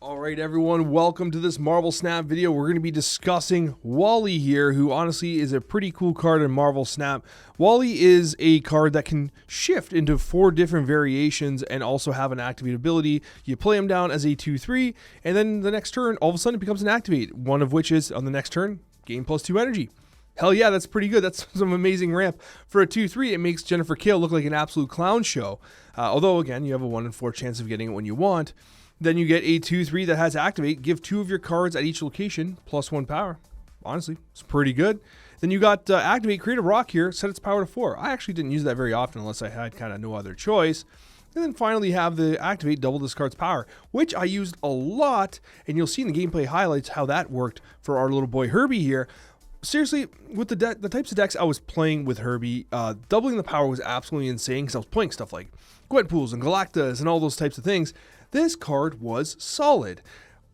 Alright everyone, welcome to this Marvel Snap video. We're going to be discussing Wally here, who honestly is a pretty cool card in Marvel Snap. Wally is a card that can shift into 4 different variations and also have an activate ability. You play him down as a 2/3, and then the next turn, all of a sudden it becomes an activate. One of which is, on the next turn, gain +2 energy. Hell yeah, that's pretty good. That's some amazing ramp. For a 2/3, it makes Jennifer Kale look like an absolute clown show. Although, again, you have a 1 in 4 chance of getting it when you want. Then you get a 2/3 that has activate. Give 2 of your cards at each location +1 power. Honestly, it's pretty good. Then you got activate, create a rock here, set its power to 4. I actually didn't use that very often unless I had kind of no other choice. And then finally have the activate, double this card's power, which I used a lot. And you'll see in the gameplay highlights how that worked for our little boy Herbie here. Seriously, with the types of decks I was playing with Herbie, doubling the power was absolutely insane because I was playing stuff like Gwenpools and Galactas and all those types of things. This card was solid.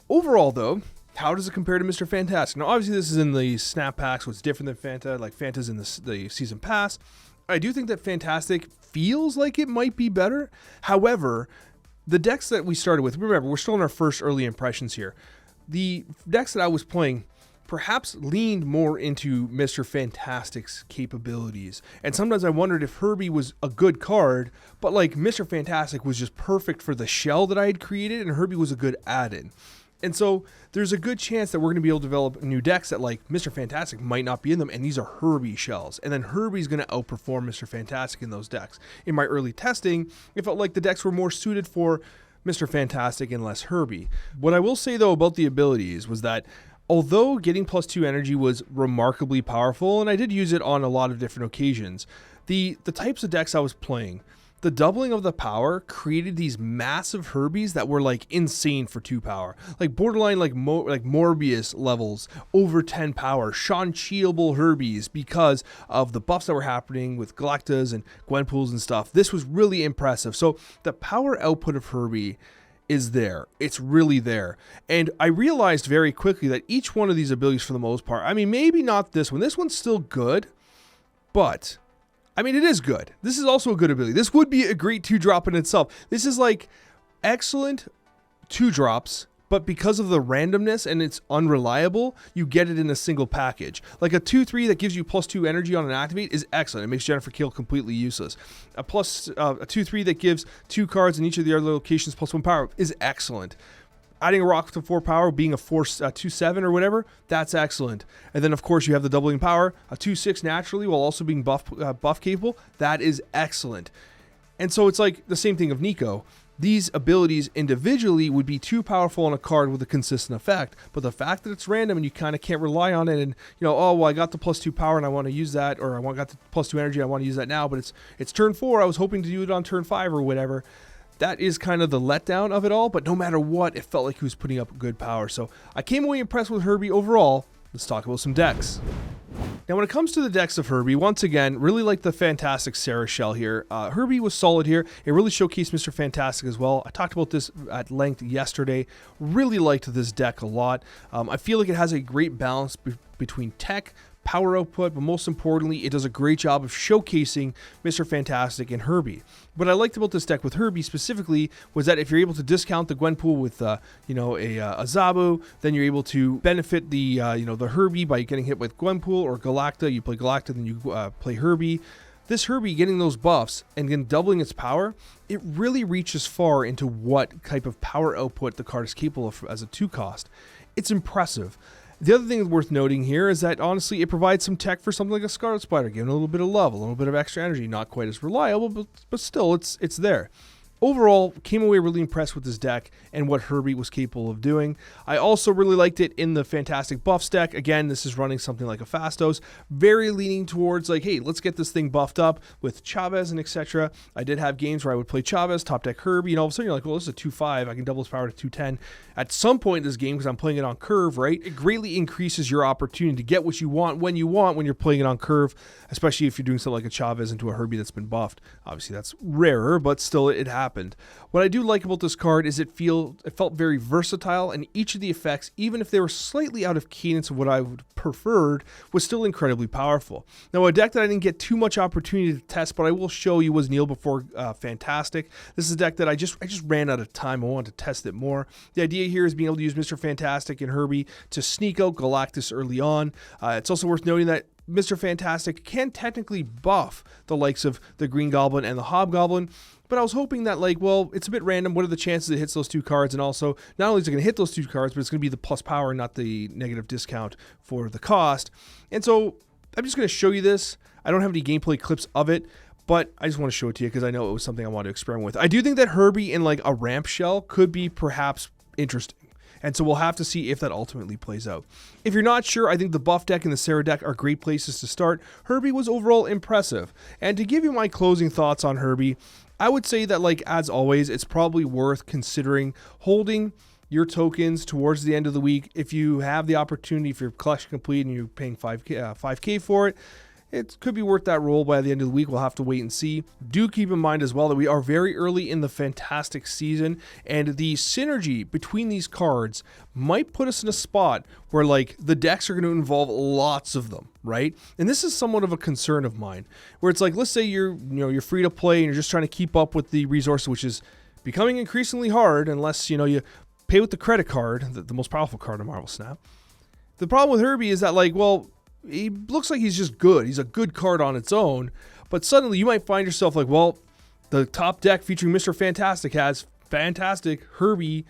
Overall, though, how does it compare to Mr. Fantastic? Now, obviously, this is in the Snap Pack, so it's different than Fanta, like Fanta's in the Season Pass. I do think that Fantastic feels like it might be better. However, the decks that we started with, remember, we're still in our first early impressions here. The decks that I was playing perhaps leaned more into Mr. Fantastic's capabilities. And sometimes I wondered if Herbie was a good card, but like Mr. Fantastic was just perfect for the shell that I had created, and Herbie was a good add-in. And so there's a good chance that we're going to be able to develop new decks that like Mr. Fantastic might not be in them, and these are Herbie shells. And then Herbie's going to outperform Mr. Fantastic in those decks. In my early testing, it felt like the decks were more suited for Mr. Fantastic and less Herbie. What I will say though about the abilities was that although getting +2 energy was remarkably powerful, and I did use it on a lot of different occasions, the types of decks I was playing, the doubling of the power created these massive Herbies that were like insane for 2 power. Like borderline like Morbius levels, over 10 power, Shang-Chi-able Herbies because of the buffs that were happening with Galactas and Gwenpools and stuff. This was really impressive. So the power output of Herbie is there. It's really there. And I realized very quickly that each one of these abilities, for the most part, I mean, maybe not this one. This one's still good, but I mean, it is good. This is also a good ability. This would be a great 2-drop in itself. This is like excellent 2-drops, but because of the randomness and it's unreliable, you get it in a single package. Like a 2/3 that gives you +2 energy on an activate is excellent. It makes Jennifer Kale completely useless. A 2/3 that gives 2 cards in each of the other locations +1 power is excellent. Adding a rock to 4 power, being a 2/7 or whatever, that's excellent. And then of course you have the doubling power, a 2/6 naturally while also being buff capable. That is excellent. And so it's like the same thing of Nico. These abilities individually would be too powerful on a card with a consistent effect, but the fact that it's random and you kind of can't rely on it, and you know, oh well, I got the +2 power and I want to use that, or got the +2 energy, I want to use that now, but it's turn 4. I was hoping to do it on turn 5 or whatever. That is kind of the letdown of it all. But no matter what, it felt like he was putting up good power. So I came away impressed with Herbie overall. Let's talk about some decks. Now, when it comes to the decks of Herbie, once again, really like the Fantastic Sera shell here. Herbie was solid here. It really showcased Mr. Fantastic as well. I talked about this at length yesterday. Really liked this deck a lot. I feel like it has a great balance between tech, power output, but most importantly, it does a great job of showcasing Mr. Fantastic and Herbie. What I liked about this deck with Herbie specifically was that if you're able to discount the Gwenpool with, a Zabu, then you're able to benefit the Herbie by getting hit with Gwenpool or Galacta. You play Galacta, then you play Herbie. This Herbie getting those buffs and then doubling its power, it really reaches far into what type of power output the card is capable of as a 2 cost. It's impressive. The other thing worth noting here is that honestly it provides some tech for something like a Scarlet Spider, giving a little bit of love, a little bit of extra energy, not quite as reliable, but still it's there. Overall, came away really impressed with this deck and what Herbie was capable of doing. I also really liked it in the Fantastic Buffs deck. Again, this is running something like a Fastos, very leaning towards like, hey, let's get this thing buffed up with Chavez and etc. I did have games where I would play Chavez, top deck Herbie, and all of a sudden you're like, well, this is a 2/5. I can double his power to 2/10. At some point in this game, because I'm playing it on curve, right, it greatly increases your opportunity to get what you want when you're playing it on curve, especially if you're doing something like a Chavez into a Herbie that's been buffed. Obviously, that's rarer, but still it happens. happened. What I do like about this card is it felt very versatile, and each of the effects, even if they were slightly out of cadence of what I would preferred, was still incredibly powerful. Now, a deck that I didn't get too much opportunity to test, but I will show you, was Kneel Before Fantastic. This is a deck that I just ran out of time. I wanted to test it more. The idea here is being able to use Mr. Fantastic and Herbie to sneak out Galactus early on. It's also worth noting that Mr. Fantastic can technically buff the likes of the Green Goblin and the Hobgoblin, but I was hoping that, like, well, it's a bit random. What are the chances it hits those two cards? And also, not only is it going to hit those two cards, but it's going to be the plus power, not the negative discount for the cost. And so I'm just going to show you this. I don't have any gameplay clips of it, but I just want to show it to you because I know it was something I wanted to experiment with. I do think that Herbie in like a ramp shell could be perhaps interesting. And so we'll have to see if that ultimately plays out. If you're not sure, I think the buff deck and the Sera deck are great places to start. Herbie was overall impressive. And to give you my closing thoughts on Herbie, I would say that, like, as always, it's probably worth considering holding your tokens towards the end of the week. If you have the opportunity, if your collection complete and you're paying 5K for it, it could be worth that roll by the end of the week. We'll have to wait and see. Do keep in mind as well that we are very early in the Fantastic season, and the synergy between these cards might put us in a spot where, like, the decks are going to involve lots of them, right? And this is somewhat of a concern of mine, where it's like, let's say you're free to play and you're just trying to keep up with the resources, which is becoming increasingly hard unless, you pay with the credit card, the most powerful card in Marvel Snap. The problem with Herbie is that, like, well, he looks like he's just good. He's a good card on its own, but suddenly you might find yourself like, well, the top deck featuring Mr. Fantastic has Fantastic, Herbie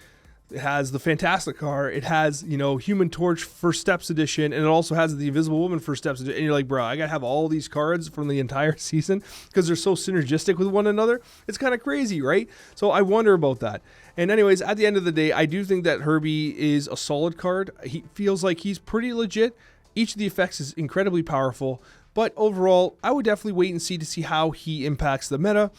has the Fantastic card, it has, Human Torch First Steps Edition, and it also has the Invisible Woman First Steps Edition, and you're like, bro, I gotta have all these cards from the entire season because they're so synergistic with one another. It's kind of crazy, right? So I wonder about that. And anyways, at the end of the day, I do think that Herbie is a solid card. He feels like he's pretty legit. Each of the effects is incredibly powerful, but overall, I would definitely wait and see how he impacts the meta.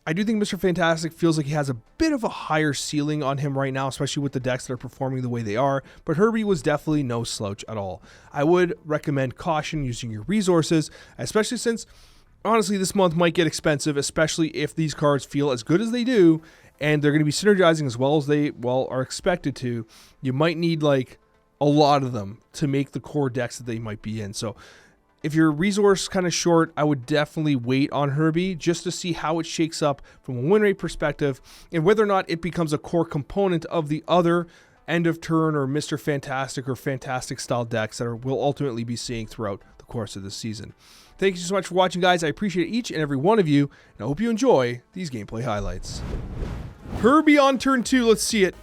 I do think Mr. Fantastic feels like he has a bit of a higher ceiling on him right now, especially with the decks that are performing the way they are, but Herbie was definitely no slouch at all. I would recommend caution using your resources, especially since, honestly, this month might get expensive, especially if these cards feel as good as they do, and they're going to be synergizing as well as they, are expected to. You might need, like, a lot of them to make the core decks that they might be in. So if your resource kind of short, I would definitely wait on Herbie just to see how it shakes up from a win rate perspective and whether or not it becomes a core component of the other end of turn or Mr. Fantastic or Fantastic style decks that we'll ultimately be seeing throughout the course of this season. Thank you so much for watching, guys. I appreciate each and every one of you, and I hope you enjoy these gameplay highlights. Herbie on turn 2, let's see it.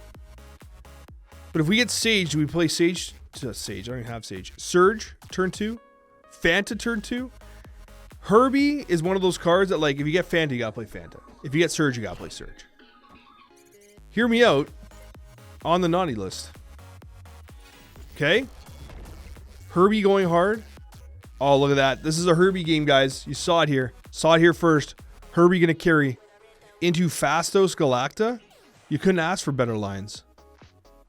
But if we get Sage, do we play Sage? Sage, I don't even have Sage. Surge, turn 2. Fanta, turn 2. Herbie is one of those cards that, like, if you get Fanta, you gotta play Fanta. If you get Surge, you gotta play Surge. Hear me out on the naughty list. Okay? Herbie going hard. Oh, look at that. This is a Herbie game, guys. You saw it here. Saw it here first. Herbie gonna carry into Phastos Galacta. You couldn't ask for better lines.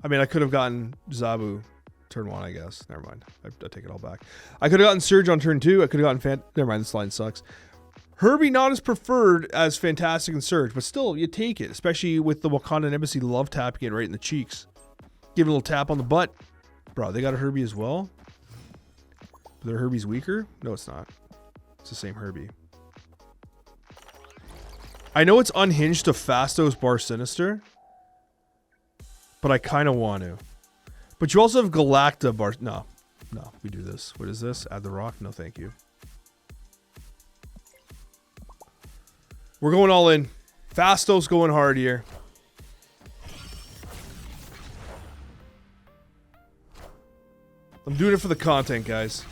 I mean, I could have gotten Zabu turn 1, I guess. Never mind. I take it all back. I could have gotten Surge on turn 2. I could have gotten Never mind, this line sucks. Herbie not as preferred as Fantastic and Surge, but still, you take it. Especially with the Wakandan Embassy love tapping it right in the cheeks. Give it a little tap on the butt. Bro, they got a Herbie as well? But their Herbie's weaker? No, it's not. It's the same Herbie. I know it's unhinged to Phastos Bar Sinister, but I kind of want to. But you also have Galacta Bar... No, we do this. What is this? Add the rock? No, thank you. We're going all in. Phastos going hard here. I'm doing it for the content, guys.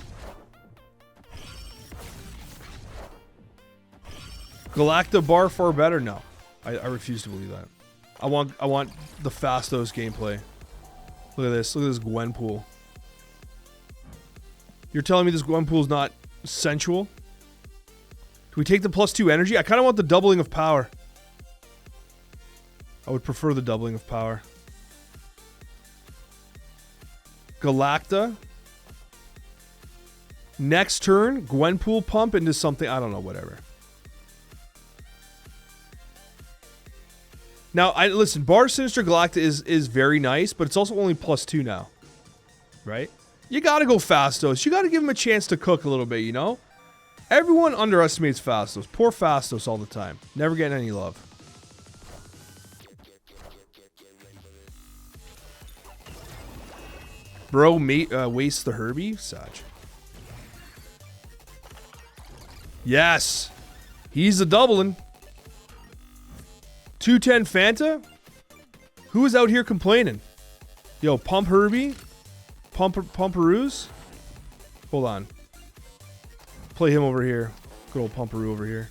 Galacta Bar far better? No. I refuse to believe that. I want the Phastos gameplay. Look at this. Look at this Gwenpool. You're telling me this Gwenpool is not sensual? Do we take the +2 energy? I kind of want the doubling of power. I would prefer the doubling of power. Galacta. Next turn, Gwenpool pump into something. I don't know, whatever. Now, listen, Bar Sinister Galacta is very nice, but it's also only +2 now. Right? You gotta go Fastos. You gotta give him a chance to cook a little bit, you know? Everyone underestimates Fastos. Poor Fastos all the time. Never getting any love. Bro, waste the Herbie? Saj. Yes. He's a doubling. 210 Fanta? Who is out here complaining? Yo, pump Herbie? Pumperoos? Hold on. Play him over here. Good old Pumperoo over here.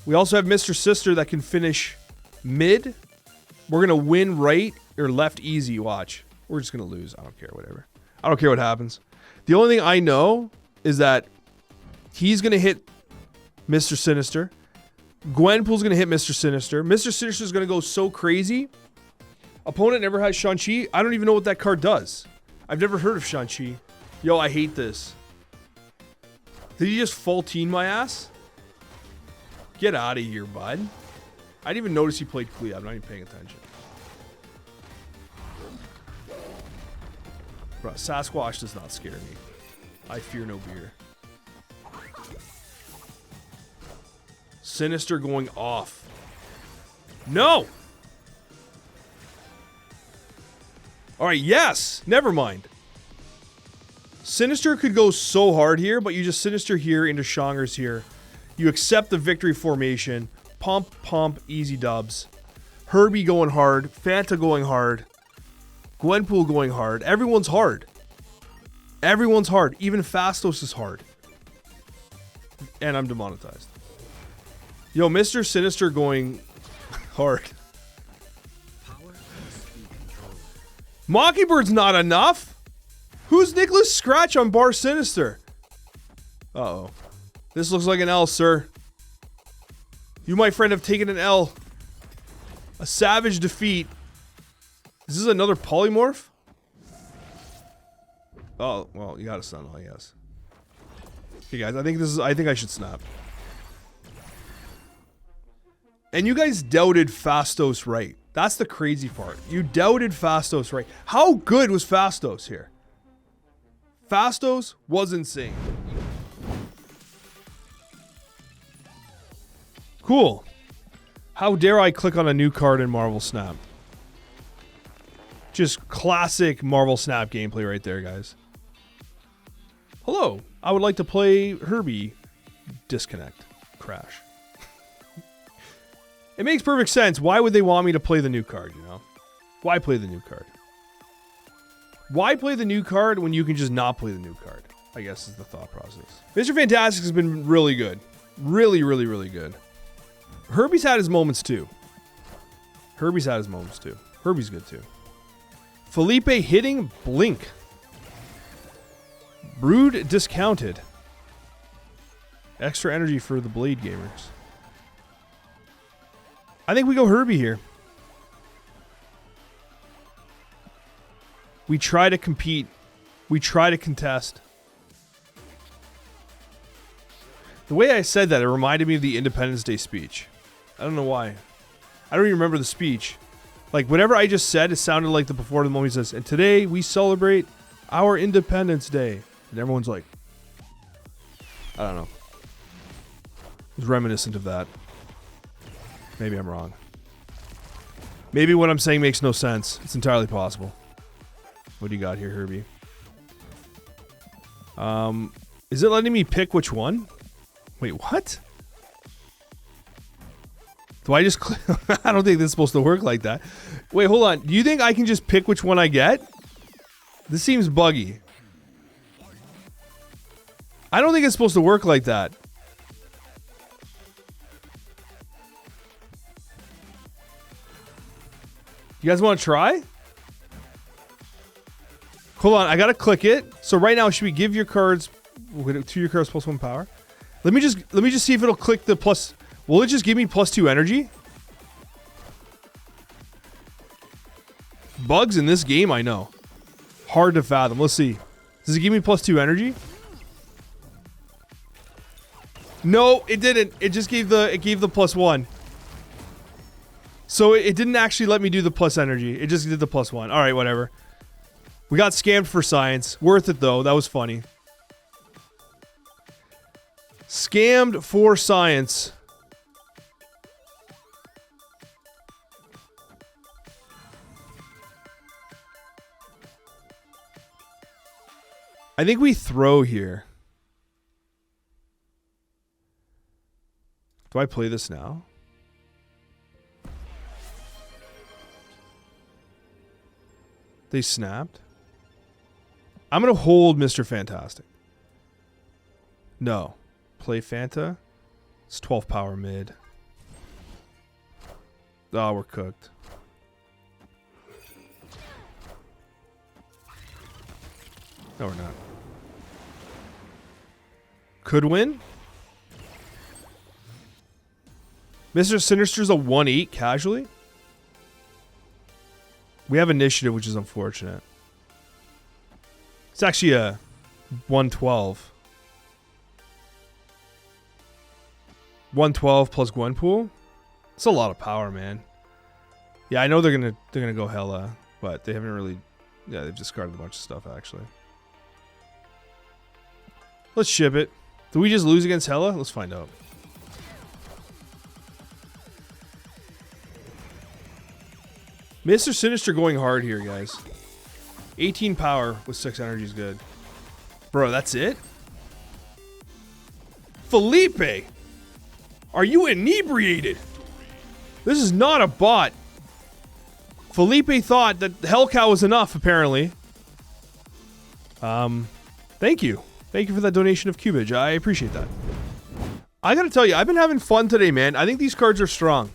We also have Mr. Sister that can finish mid. We're going to win right or left easy. Watch. We're just going to lose. I don't care. Whatever. I don't care what happens. The only thing I know is that he's going to hit Mr. Sinister. Gwenpool's going to hit Mr. Sinister. Mr. Sinister is going to go so crazy. Opponent never has Shang-Chi. I don't even know what that card does. I've never heard of Shang-Chi. Yo, I hate this. Did he just full team my ass? Get out of here, bud. I didn't even notice he played Clea. I'm not even paying attention. Bro, Sasquatch does not scare me. I fear no beer. Sinister going off. No! Alright, yes! Never mind. Sinister could go so hard here, but you just Sinister here into Shangers here. You accept the victory formation. Pump, easy dubs. Herbie going hard. Fanta going hard. Gwenpool going hard. Everyone's hard. Everyone's hard. Even Fastos is hard. And I'm demonetized. Yo, Mr. Sinister going hard. Mockingbird's not enough. Who's Nicholas Scratch on Bar Sinister? Uh-oh. This looks like an L, sir. You, my friend, have taken an L. A savage defeat. Is this another polymorph? Oh, well, you got a stun, I guess. Okay, guys, I think I should snap. And you guys doubted Fastos right. That's the crazy part. You doubted Fastos right. How good was Fastos here? Fastos was insane. Cool. How dare I click on a new card in Marvel Snap? Just classic Marvel Snap gameplay right there, guys. Hello. I would like to play Herbie. Disconnect. Crash. It makes perfect sense. Why would they want me to play the new card, you know? Why play the new card? Why play the new card when you can just not play the new card? I guess is the thought process. Mr. Fantastic has been really good. Really, really, really good. Herbie's had his moments too. Herbie's good too. Felipe hitting Blink. Brood discounted. Extra energy for the Blade gamers. I think we go Herbie here. We try to compete. We try to contest. The way I said that, it reminded me of the Independence Day speech. I don't know why. I don't even remember the speech. Like, whatever I just said, it sounded like the before the moment he says, and today we celebrate our Independence Day. And everyone's like, I don't know. It was reminiscent of that. Maybe I'm wrong. Maybe what I'm saying makes no sense. It's entirely possible. What do you got here, Herbie? Is it letting me pick which one? Wait, what? Do I just click? I don't think this is supposed to work like that. Wait, hold on. Do you think I can just pick which one I get? This seems buggy. I don't think it's supposed to work like that. You guys want to try? Hold on, I gotta click it. So right now, should we give your cards to your cards +1 power? Let me just see if it'll click the plus. Will it just give me +2 energy? Bugs in this game, I know. Hard to fathom. Let's see. Does it give me +2 energy? No, it didn't. It just gave the +1. So it didn't actually let me do the plus energy. It just did the +1. All right, whatever. We got scammed for science. Worth it, though. That was funny. Scammed for science. I think we throw here. Do I play this now? They snapped. I'm going to hold Mr. Fantastic. No. Play Fanta. It's 12 power mid. Oh, we're cooked. No, we're not. Could win. Mr. Sinister's a 1-8 casually. We have initiative, which is unfortunate. It's actually a 112. 112 plus Gwenpool. It's a lot of power, man. Yeah, I know they're gonna go hella, but they haven't really. Yeah, they've discarded a bunch of stuff actually. Let's ship it. Did we just lose against Hella? Let's find out. Mr. Sinister going hard here, guys. 18 power with 6 energy is good. Bro, that's it? Felipe! Are you inebriated? This is not a bot. Felipe thought that Hellcow was enough, apparently. Thank you. Thank you for that donation of cubage. I appreciate that. I gotta tell you, I've been having fun today, man. I think these cards are strong.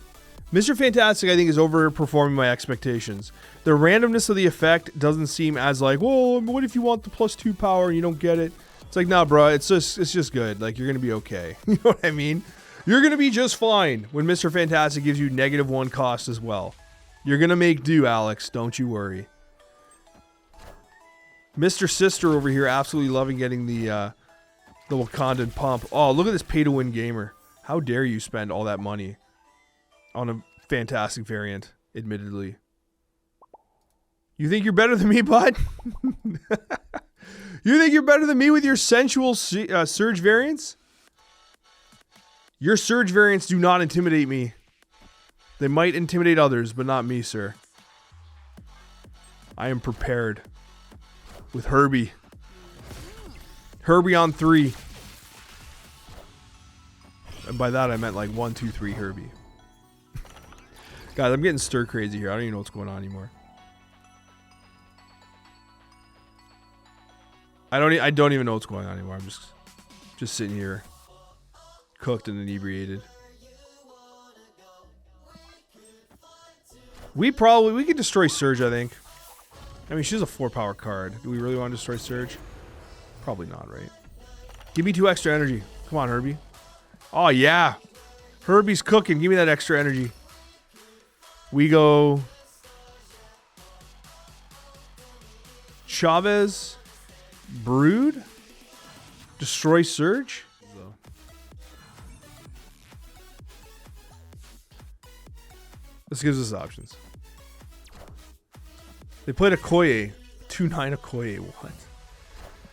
Mr. Fantastic, I think, is overperforming my expectations. The randomness of the effect doesn't seem as like, whoa, what if you want the +2 power and you don't get it? It's like, nah, bro, it's just good. Like, you're gonna be okay. You know what I mean? You're gonna be just fine when Mr. Fantastic gives you -1 cost as well. You're gonna make do, Alex. Don't you worry. Mr. Sister over here absolutely loving getting the Wakandan pump. Oh, look at this pay-to-win gamer. How dare you spend all that money on a fantastic variant, admittedly. You think you're better than me, bud? You think you're better than me with your sensual Surge variants? Your Surge variants do not intimidate me. They might intimidate others, but not me, sir. I am prepared. With Herbie. Herbie on 3. And by that I meant like 1, 2, 3 Herbie. Guys, I'm getting stir crazy here. I don't even know what's going on anymore. I don't even know what's going on anymore. I'm just sitting here, cooked and inebriated. We could destroy Surge, I think. I mean, she's a 4-power card. Do we really want to destroy Surge? Probably not, right? Give me 2 extra energy. Come on, Herbie. Oh, yeah. Herbie's cooking. Give me that extra energy. We go... Chavez. Brood. Destroy Surge. This gives us options. They played Okoye. 2-9 Okoye. What?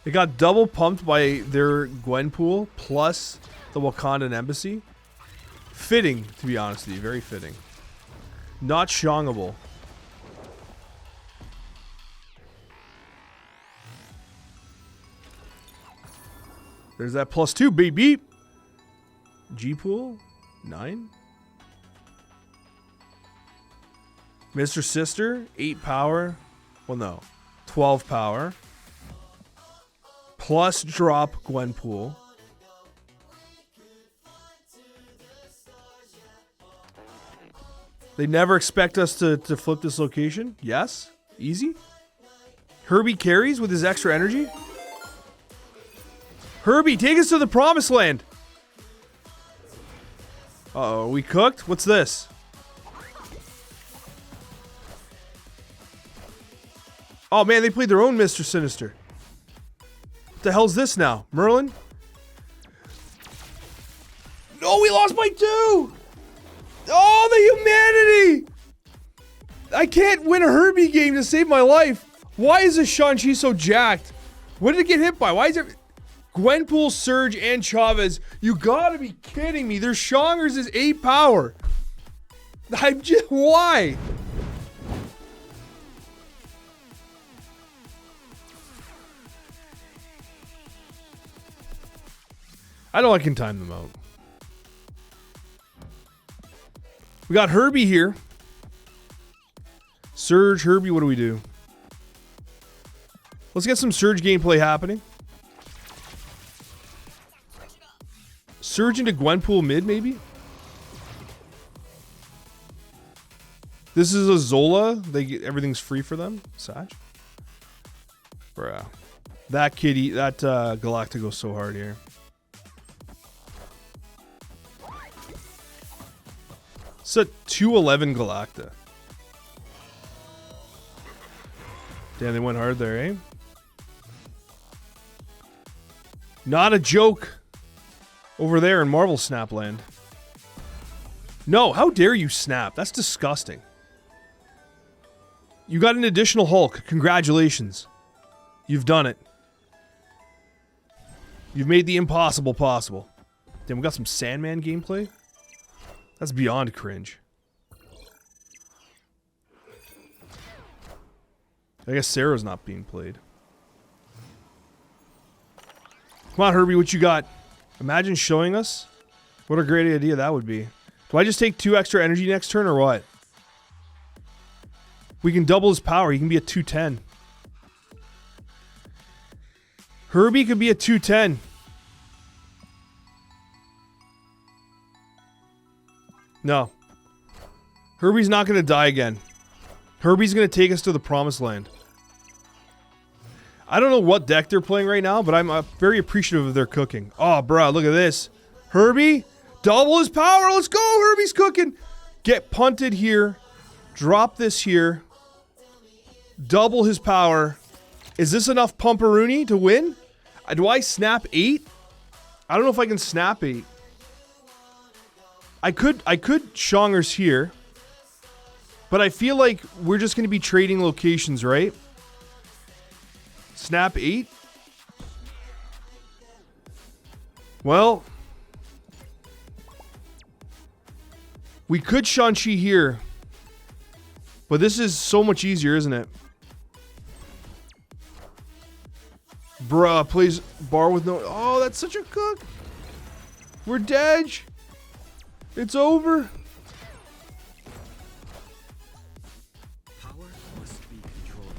They got double pumped by their Gwenpool plus the Wakandan Embassy. Fitting, to be honest with you. Very fitting. Not shongable. There's that +2, baby. G-Pool. 9. Mr. Sister. 8 power. Well, no. 12 power. Plus drop Gwenpool. They never expect us to flip this location. Yes. Easy. Herbie carries with his extra energy. Herbie, take us to the promised land. Uh-oh, we cooked? What's this? Oh man, they played their own Mr. Sinister. What the hell's this now? Merlin? No, we lost by 2! Oh, the humanity! I can't win a Herbie game to save my life. Why is this Shang-Chi so jacked? What did it get hit by? Why is it... Gwenpool, Surge, and Chavez. You gotta be kidding me. Their Shongers is 8 power. I'm just... Why? I know I can time them out. We got Herbie here. Surge, Herbie, what do we do? Let's get some Surge gameplay happening. Surge into Gwenpool mid, maybe? This is a Zola. They get everything's free for them. Sag. Bruh. That kitty, that Galacta goes so hard here. It's a 211 Galacta. Damn, they went hard there, eh? Not a joke over there in Marvel Snap Land. No, how dare you snap? That's disgusting. You got an additional Hulk. Congratulations. You've done it. You've made the impossible possible. Damn, we got some Sandman gameplay? That's beyond cringe. I guess Sera's not being played. Come on, Herbie, what you got? Imagine showing us. What a great idea that would be. Do I just take 2 extra energy next turn or what? We can double his power. He can be a 210. Herbie could be a 210. No. Herbie's not going to die again. Herbie's going to take us to the promised land. I don't know what deck they're playing right now, but I'm very appreciative of their cooking. Oh, bro, look at this. Herbie, double his power. Let's go. Herbie's cooking. Get punted here. Drop this here. Double his power. Is this enough Pumperoonie to win? Do I snap 8? I don't know if I can snap 8. I could Shongers here. But I feel like we're just going to be trading locations, right? Snap 8? Well, we could Shang-Chi here. But this is so much easier, isn't it? Bruh, plays bar with no... Oh, that's such a cook. We're dead. It's over. Power must be controlled.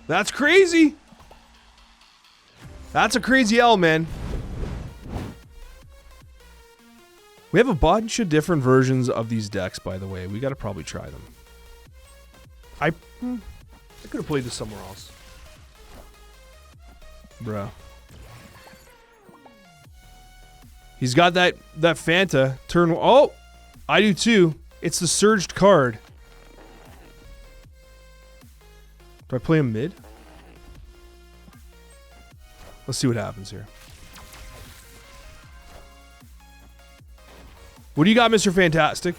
That's crazy. That's a crazy L, man. We have a bunch of different versions of these decks, by the way. We got to probably try them. I could have played this somewhere else. Bro. He's got that Fanta turn. Oh, I do too. It's the surged card. Do I play him mid? Let's see what happens here. What do you got, Mr. Fantastic?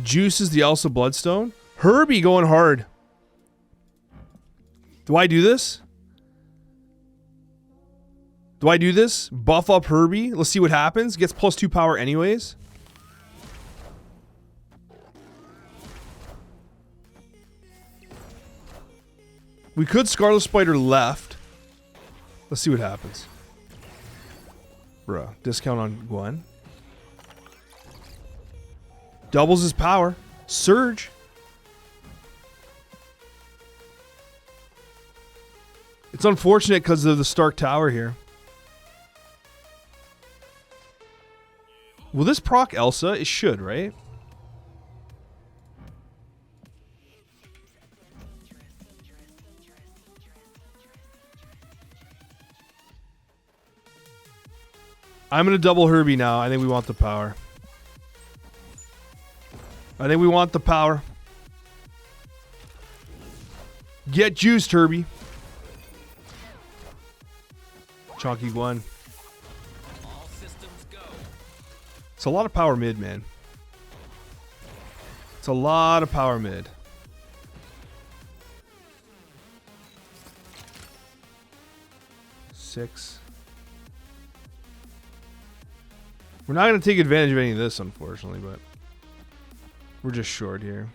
Juice is the Elsa Bloodstone. Herbie going hard. Do I do this? Do I do this? Buff up Herbie. Let's see what happens. Gets +2 power anyways. We could Scarlet Spider left. Let's see what happens. Bruh. Discount on Gwen. Doubles his power. Surge. It's unfortunate because of the Stark Tower here. Will this proc Elsa? It should, right? I'm going to double Herbie now. I think we want the power. I think we want the power. Get juiced, Herbie. Chalky one. All systems go. It's a lot of power mid, man. It's a lot of power mid. Six. We're not going to take advantage of any of this, unfortunately, but we're just short here.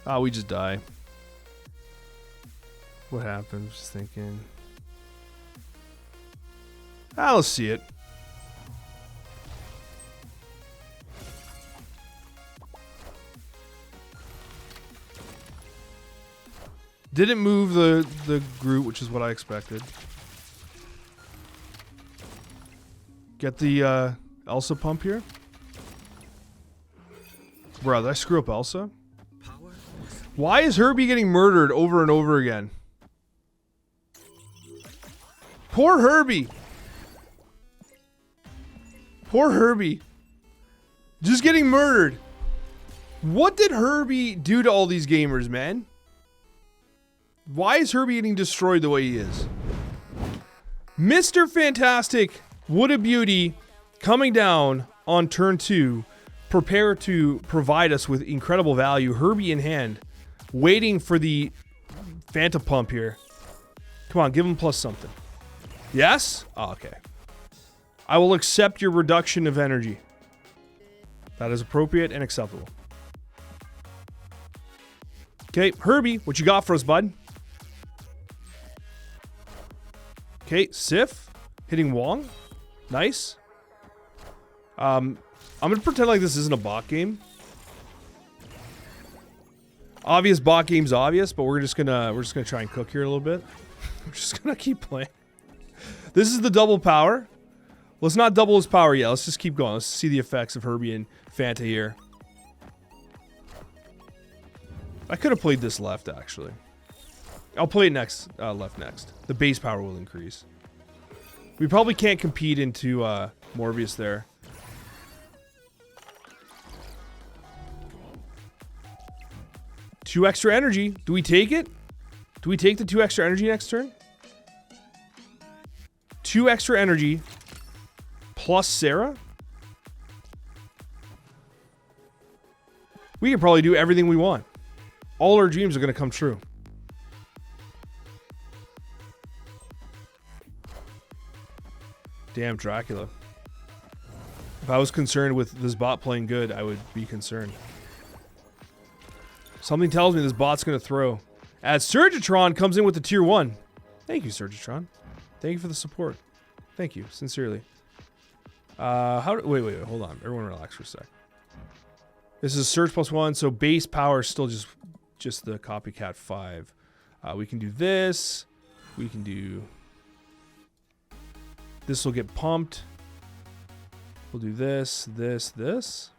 Ah, we just die. What happens? Just thinking. Ah, let's see it. Didn't move the Groot, which is what I expected. Get the Elsa pump here. Bro, did I screw up Elsa? Why is Herbie getting murdered over and over again? Poor Herbie. Poor Herbie. Just getting murdered. What did Herbie do to all these gamers, man? Why is Herbie getting destroyed the way he is? Mr. Fantastic, what a beauty, coming down on turn 2. Prepare to provide us with incredible value. Herbie in hand, waiting for the Fanta pump here. Come on, give him plus something. Yes? Oh, okay. I will accept your reduction of energy. That is appropriate and acceptable. Okay, Herbie, what you got for us, bud? Okay, Sif, hitting Wong. Nice. I'm gonna pretend like this isn't a bot game. Obvious bot game's obvious, but we're just gonna try and cook here a little bit. We're just gonna keep playing. This is the double power. Let's not double his power yet. Let's just keep going. Let's see the effects of Herbie and Fanta here. I could have played this left, actually. I'll play it next, left next. The base power will increase. We probably can't compete into Morbius there. Two extra energy. Do we take it? Do we take the 2 extra energy next turn? 2 extra energy plus Sera? We can probably do everything we want. All our dreams are going to come true. Damn, Dracula. If I was concerned with this bot playing good, I would be concerned. Something tells me this bot's going to throw. As Surgitron comes in with the tier 1. Thank you, Surgitron. Thank you for the support. Thank you, sincerely. Wait, hold on. Everyone relax for a sec. This is Surge +1, so base power is still just the copycat 5. We can do this. We can do... This will get pumped. We'll do this, this.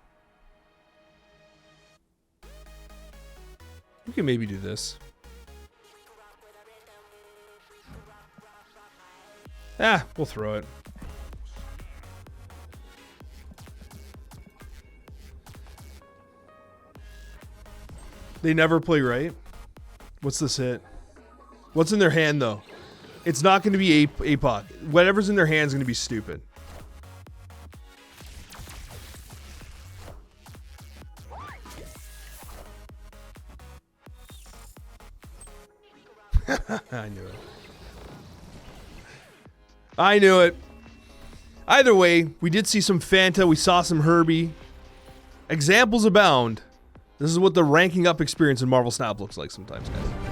We can maybe do this. Ah, we'll throw it. They never play right. What's this hit? What's in their hand, though? It's not going to be APOC. Whatever's in their hand is going to be stupid. I knew it. I knew it. Either way, we did see some Fanta. We saw some Herbie. Examples abound. This is what the ranking up experience in Marvel Snap looks like sometimes, guys.